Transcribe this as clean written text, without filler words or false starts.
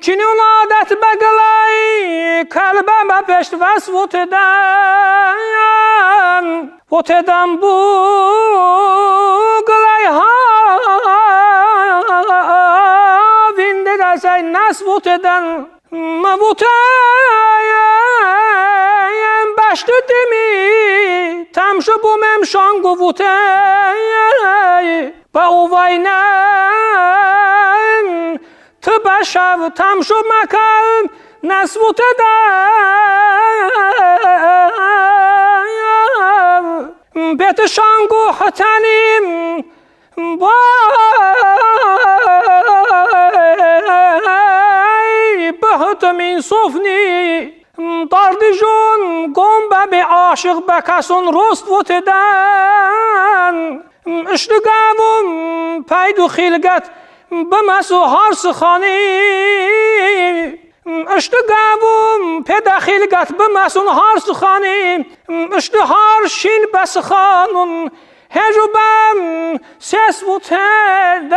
کنون عادت بگلای قلبم پشت وس وتدم بو گلای ها وینده دسای نس وتدن ما وتایم بشت دمی تمشو بومم شانگو وتای با اوواینن تو بشو تمشو مکم نس وتدم بیت شانگو حتنیم وای بهتم این صفنی داردی جون گم به عاشق بکسون رست وتدن اشتگاوم پیدو خیلگت بمسو هارس خانی اشتگاوم پدا خیلگت بمسون هارس خانی اشتهار شین بس خانون هجوبم سس وتدن